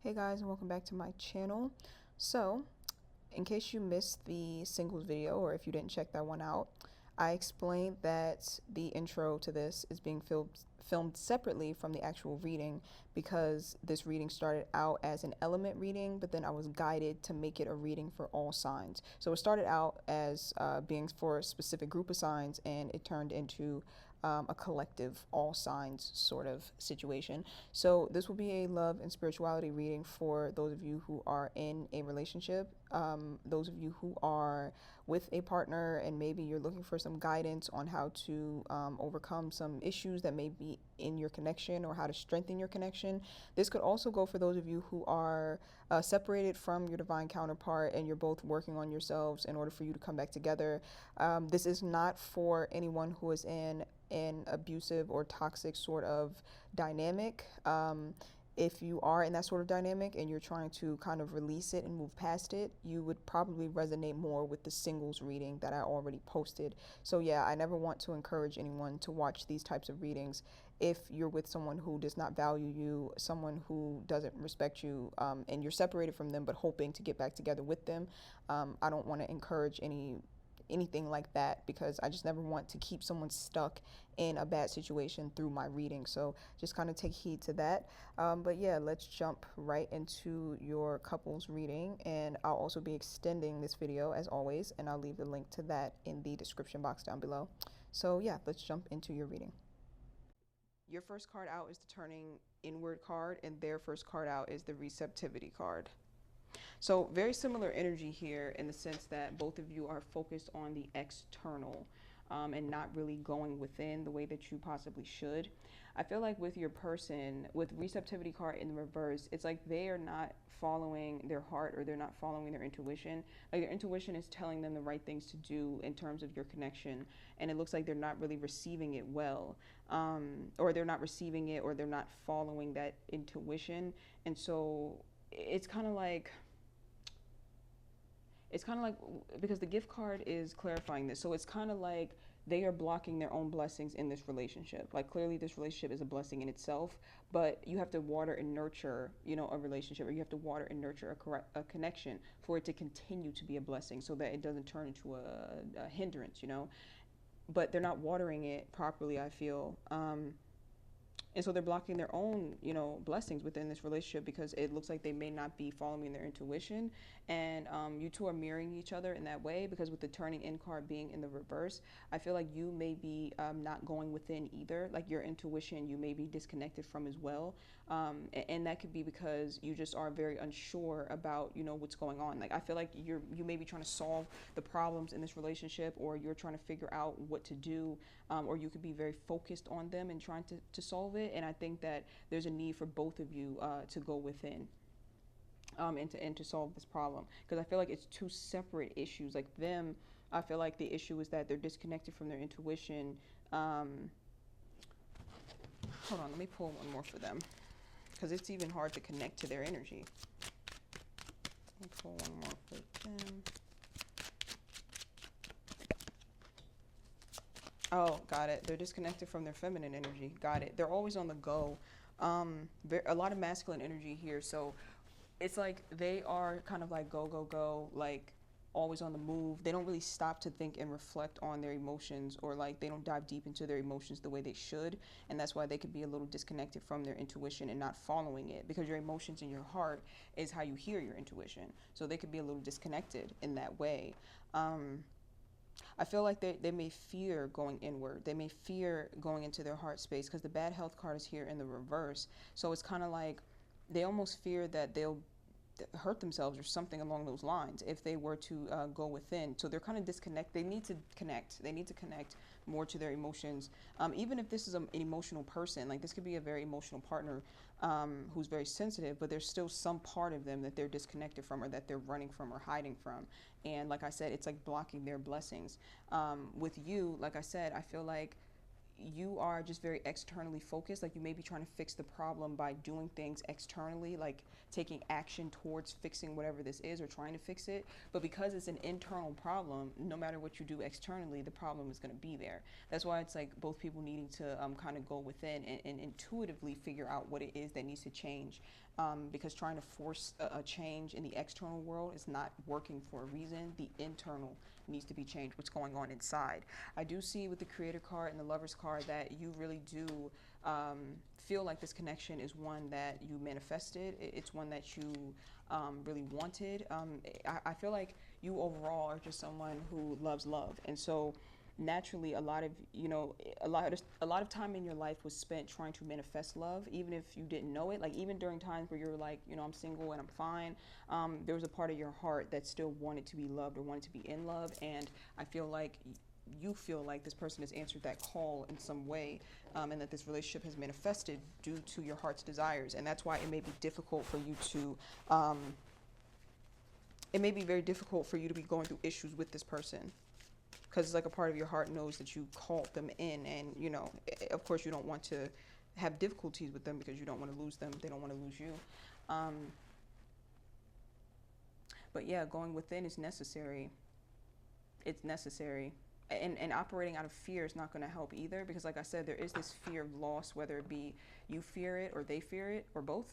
Hey guys, and welcome back to my channel. So, in case you missed the singles video or if you didn't check that one out, I explained that the intro to this is being filmed separately from the actual reading because this reading started out as an element reading, but then I was guided to make it a reading for all signs. So it started out as being for a specific group of signs, and it turned into a collective all signs sort of situation. So this will be a love and spirituality reading for those of you who are in a relationship, those of you who are with a partner, and maybe you're looking for some guidance on how to overcome some issues that may be in your connection or how to strengthen your connection. This could also go for those of you who are separated from your divine counterpart and you're both working on yourselves in order for you to come back together. This is not for anyone who is in an abusive or toxic sort of dynamic. If you are in that sort of dynamic and you're trying to kind of release it and move past it, you would probably resonate more with the singles reading that I already posted. So yeah, I never want to encourage anyone to watch these types of readings if you're with someone who does not value you, someone who doesn't respect you, and you're separated from them but hoping to get back together with them. I don't want to encourage anything like that because I just never want to keep someone stuck in a bad situation through my reading. So just kind of take heed to that. But yeah, let's jump right into your couples reading, and I'll also be extending this video as always, and I'll leave the link to that in the description box down below. So yeah, let's jump into your reading. Your first card out is the turning inward card, and their first card out is the receptivity card. So very similar energy here in the sense that both of you are focused on the external and not really going within the way that you possibly should. I feel like with your person, with receptivity card in the reverse, it's like they are not following their heart or they're not following their intuition. Like their intuition is telling them the right things to do in terms of your connection, and it looks like they're not really receiving it well, or they're not receiving it, or they're not following that intuition. And so it's kind of like because the gift card is clarifying this, so it's kind of like they are blocking their own blessings in this relationship. Like clearly this relationship is a blessing in itself, but you have to water and nurture, a relationship, or you have to water and nurture a connection for it to continue to be a blessing so that it doesn't turn into a hindrance, but they're not watering it properly, I feel. And so they're blocking their own, blessings within this relationship because it looks like they may not be following their intuition. And you two are mirroring each other in that way because with the turning in card being in the reverse, I feel like you may be not going within either. Like your intuition, you may be disconnected from as well. And that could be because you just are very unsure about, what's going on. Like I feel like you may be trying to solve the problems in this relationship, or you're trying to figure out what to do, or you could be very focused on them and trying to solve it. And I think that there's a need for both of you to go within and to solve this problem, because I feel like it's two separate issues. Like them, I feel like the issue is that they're disconnected from their intuition. Hold on, let me pull one more for them because it's even hard to connect to their energy. Let me pull one more for them. Oh, got it. They're disconnected from their feminine energy. Got it. They're always on the go. A lot of masculine energy here. So it's like they are kind of like go, go, go, like always on the move. They don't really stop to think and reflect on their emotions, or like they don't dive deep into their emotions the way they should. And that's why they could be a little disconnected from their intuition and not following it, because your emotions in your heart is how you hear your intuition. So they could be a little disconnected in that way. I feel like they may fear going inward. They may fear going into their heart space because the bad health card is here in the reverse. So it's kind of like they almost fear that they'll hurt themselves or something along those lines if they were to go within. So they're kind of disconnect. They need to connect. They need to connect more to their emotions. Even if this is an emotional person, like this could be a very emotional partner who's very sensitive, but there's still some part of them that they're disconnected from, or that they're running from or hiding from. And like I said, it's like blocking their blessings. With you, like I said, I feel like you are just very externally focused. Like you may be trying to fix the problem by doing things externally, like taking action towards fixing whatever this is or trying to fix it. But because it's an internal problem, no matter what you do externally, the problem is going to be there. That's why it's like both people needing to kind of go within and intuitively figure out what it is that needs to change because trying to force a change in the external world is not working for a reason. The internal needs to be changed, what's going on inside. I do see with the Creator card and the Lovers card that you really do feel like this connection is one that you manifested. It's one that you really wanted. I feel like you overall are just someone who loves love, and so naturally a lot of a lot of time in your life was spent trying to manifest love, even if you didn't know it. Like even during times where you're like, I'm single and I'm fine, there was a part of your heart that still wanted to be loved or wanted to be in love. And I feel like you feel like this person has answered that call in some way, and that this relationship has manifested due to your heart's desires. And that's why it may be difficult for you to it may be very difficult for you to be going through issues with this person, because it's like a part of your heart knows that you called them in, and of course you don't want to have difficulties with them because you don't want to lose them, they don't want to lose you. But yeah, going within is necessary. It's necessary. And operating out of fear is not going to help either, because like I said, there is this fear of loss, whether it be you fear it or they fear it or both.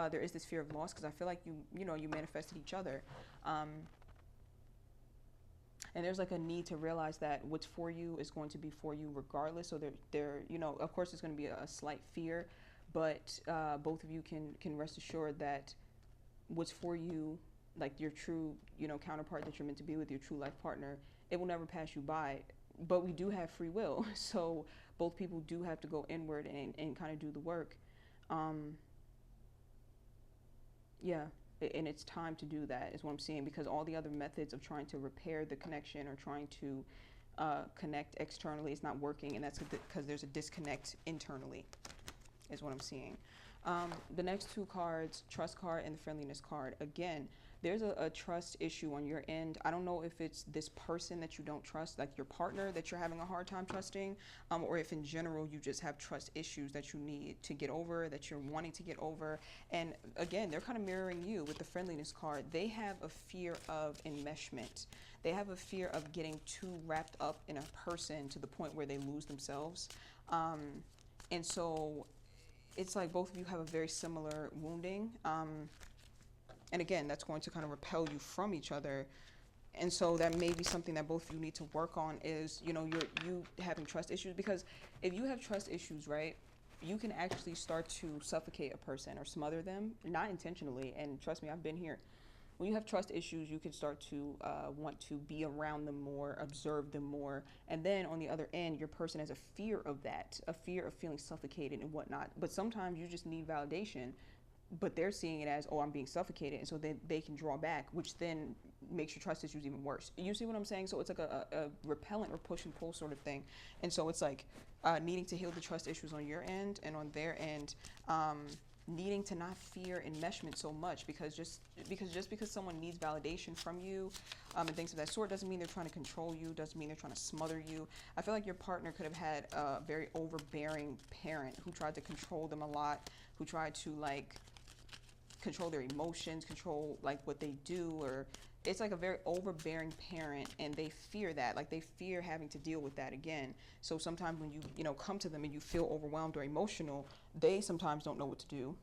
There is this fear of loss, because I feel like you manifested each other. And there's like a need to realize that what's for you is going to be for you regardless. So of course there's going to be a slight fear, but both of you can rest assured that what's for you, like your true, counterpart that you're meant to be with, your true life partner, it will never pass you by. But we do have free will. So both people do have to go inward and kind of do the work. Yeah. And it's time to do that, is what I'm seeing, because all the other methods of trying to repair the connection or trying to connect externally is not working, and that's because there's a disconnect internally, is what I'm seeing. The next two cards, trust card and the friendliness card. Again, there's a trust issue on your end. I don't know if it's this person that you don't trust, like your partner that you're having a hard time trusting, or if in general you just have trust issues that you need to get over, that you're wanting to get over. And again, they're kind of mirroring you with the friendliness card. They have a fear of enmeshment. They have a fear of getting too wrapped up in a person to the point where they lose themselves. And so it's like both of you have a very similar wounding. And again, that's going to kind of repel you from each other. And so that may be something that both of you need to work on, is, you having trust issues. Because if you have trust issues, right, you can actually start to suffocate a person or smother them, not intentionally. And trust me, I've been here. When you have trust issues, you can start to want to be around them more, observe them more. And then on the other end, your person has a fear of that, a fear of feeling suffocated and whatnot. But sometimes you just need validation, but they're seeing it as, oh, I'm being suffocated. And so they can draw back, which then makes your trust issues even worse. You see what I'm saying? So it's like a repellent or push and pull sort of thing. And so it's like needing to heal the trust issues on your end, and on their end, needing to not fear enmeshment so much, because just because someone needs validation from you and things of that sort doesn't mean they're trying to control you, doesn't mean they're trying to smother you. I feel like your partner could have had a very overbearing parent who tried to control them a lot, who tried to like control their emotions, control like what they do, or it's like a very overbearing parent, and they fear that, like they fear having to deal with that again. So sometimes when you come to them and you feel overwhelmed or emotional, they sometimes don't know what to do,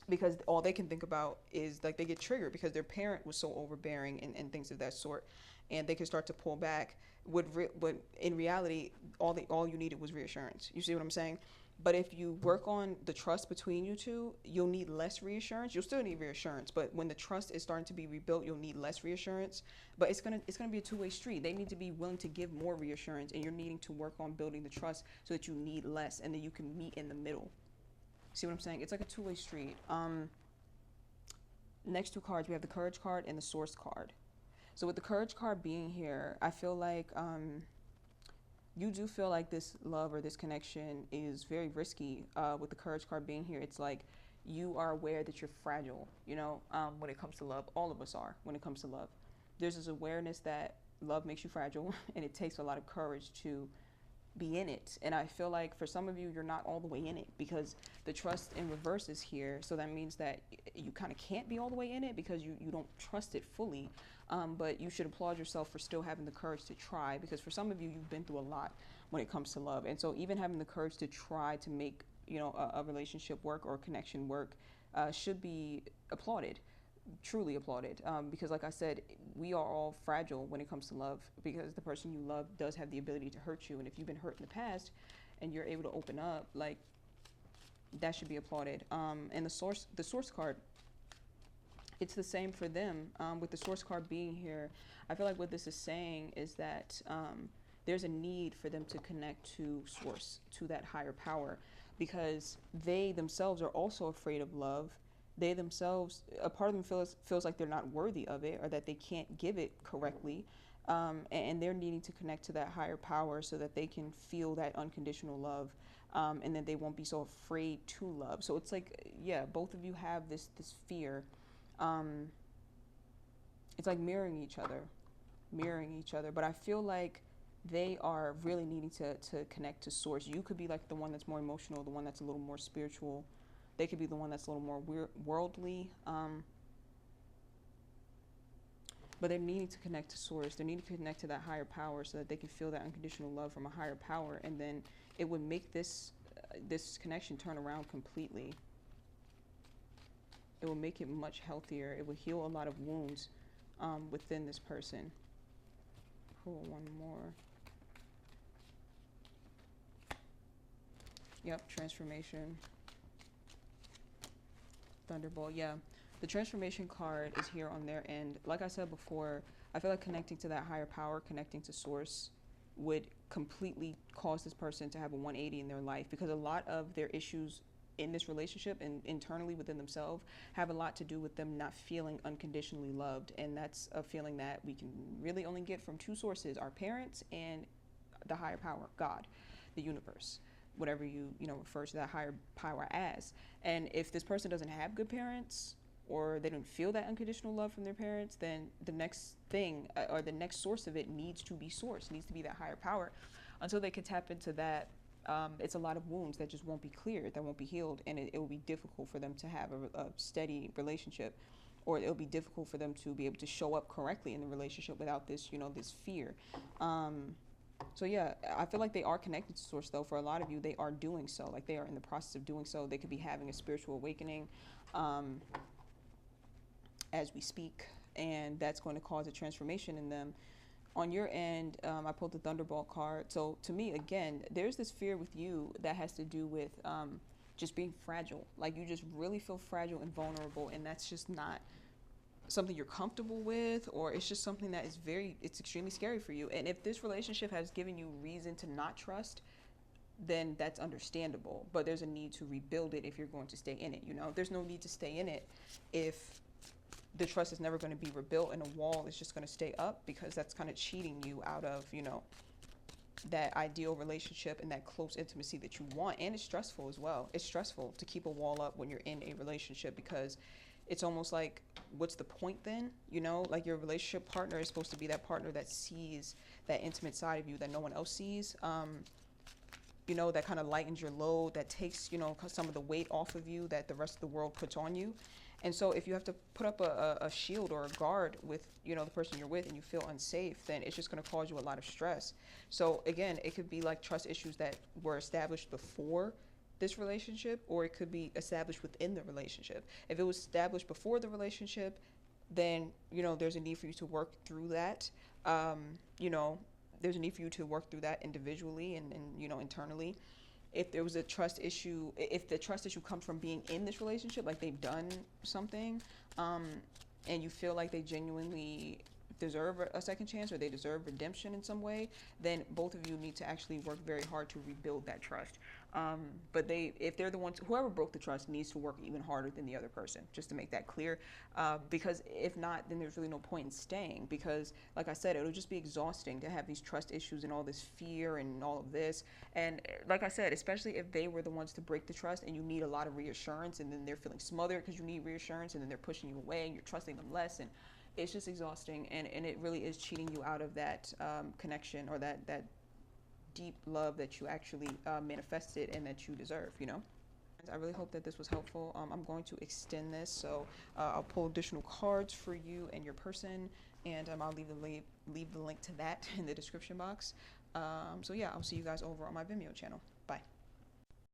because all they can think about is like they get triggered because their parent was so overbearing and things of that sort, and they can start to pull back. But in reality, all you needed was reassurance. You see what I'm saying? But if you work on the trust between you two, you'll need less reassurance. You'll still need reassurance, but when the trust is starting to be rebuilt, you'll need less reassurance. But it's gonna be a two-way street. They need to be willing to give more reassurance, and you're needing to work on building the trust so that you need less, and then you can meet in the middle. See what I'm saying? It's like a two-way street. Next two cards, we have the Courage card and the Source card. So with the Courage card being here, I feel like you do feel like this love or this connection is very risky. With the Courage card being here, it's like you are aware that you're fragile, when it comes to love. All of us are when it comes to love. There's this awareness that love makes you fragile, and it takes a lot of courage to be in it. And I feel like for some of you, you're not all the way in it, because the trust in reverse is here. So that means that you kind of can't be all the way in it because you don't trust it fully. But you should applaud yourself for still having the courage to try, because for some of you, you've been through a lot when it comes to love. And so even having the courage to try to make, a relationship work or a connection work, should be applauded, truly applauded, because like I said, we are all fragile when it comes to love, because the person you love does have the ability to hurt you. And if you've been hurt in the past and you're able to open up, like, that should be applauded. And the source card, it's the same for them. With the source card being here, I feel like what this is saying is that there's a need for them to connect to source, to that higher power, because they themselves are also afraid of love. They themselves, a part of them feels like they're not worthy of it, or that they can't give it correctly. And they're needing to connect to that higher power so that they can feel that unconditional love, and that they won't be so afraid to love. So it's like, yeah, both of you have this fear. It's like mirroring each other. But I feel like they are really needing to connect to source. You could be like the one that's more emotional, the one that's a little more spiritual. They could be the one that's a little more worldly. But they're needing to connect to source. They're needing to connect to that higher power so that they can feel that unconditional love from a higher power. And then it would make this connection turn around completely. It will make it much healthier. It will heal a lot of wounds within this person. Pull one more. Yep, transformation. Thunderbolt, yeah. The transformation card is here on their end. Like I said before, I feel like connecting to that higher power, connecting to source, would completely cause this person to have a 180 in their life, because a lot of their issues in this relationship and internally within themselves have a lot to do with them not feeling unconditionally loved. And that's a feeling that we can really only get from two sources: our parents and the higher power, God, the universe, whatever you refer to that higher power as. And if this person doesn't have good parents, or they don't feel that unconditional love from their parents, then the next thing, or the next source of it, needs to be that higher power. Until they can tap into that, it's a lot of wounds that just won't be cleared, that won't be healed, and it will be difficult for them to have a steady relationship, or it'll be difficult for them to be able to show up correctly in the relationship without this, this fear. So yeah, I feel like they are connected to source, though. For a lot of you, they are doing so. Like, they are in the process of doing so. They could be having a spiritual awakening as we speak, and that's going to cause a transformation in them. On your end, I pulled the Thunderbolt card. So to me, again, there's this fear with you that has to do with just being fragile. Like, you just really feel fragile and vulnerable, and that's just not something you're comfortable with, or it's just something that is it's extremely scary for you. And if this relationship has given you reason to not trust, then that's understandable. But there's a need to rebuild it if you're going to stay in it. There's no need to stay in it if the trust is never going to be rebuilt and a wall is just going to stay up, because that's kind of cheating you out of, that ideal relationship and that close intimacy that you want. And it's stressful as well. It's stressful to keep a wall up when you're in a relationship, because it's almost like, what's the point then? Like, your relationship partner is supposed to be that partner that sees that intimate side of you that no one else sees. That kind of lightens your load, that takes, some of the weight off of you that the rest of the world puts on you. And so if you have to put up a shield or a guard with, the person you're with, and you feel unsafe, then it's just going to cause you a lot of stress. So again, it could be like trust issues that were established before this relationship, or it could be established within the relationship. If it was established before the relationship, then, there's a need for you to work through that. There's a need for you to work through that individually and internally. If there was a trust issue, if the trust issue comes from being in this relationship, like they've done something, and you feel like they genuinely deserve a second chance, or they deserve redemption in some way, then both of you need to actually work very hard to rebuild that trust. But if they're the ones, whoever broke the trust needs to work even harder than the other person, just to make that clear. Because if not, then there's really no point in staying, because like I said, it'll just be exhausting to have these trust issues and all this fear and all of this. And like I said, especially if they were the ones to break the trust and you need a lot of reassurance, and then they're feeling smothered because you need reassurance, and then they're pushing you away and you're trusting them less, and it's just exhausting, and it really is cheating you out of that connection, or that deep love that you actually manifested and that you deserve, I really hope that this was helpful. I'm going to extend this, so I'll pull additional cards for you and your person, and I'll leave the link to that in the description box. So yeah, I'll see you guys over on my Vimeo channel.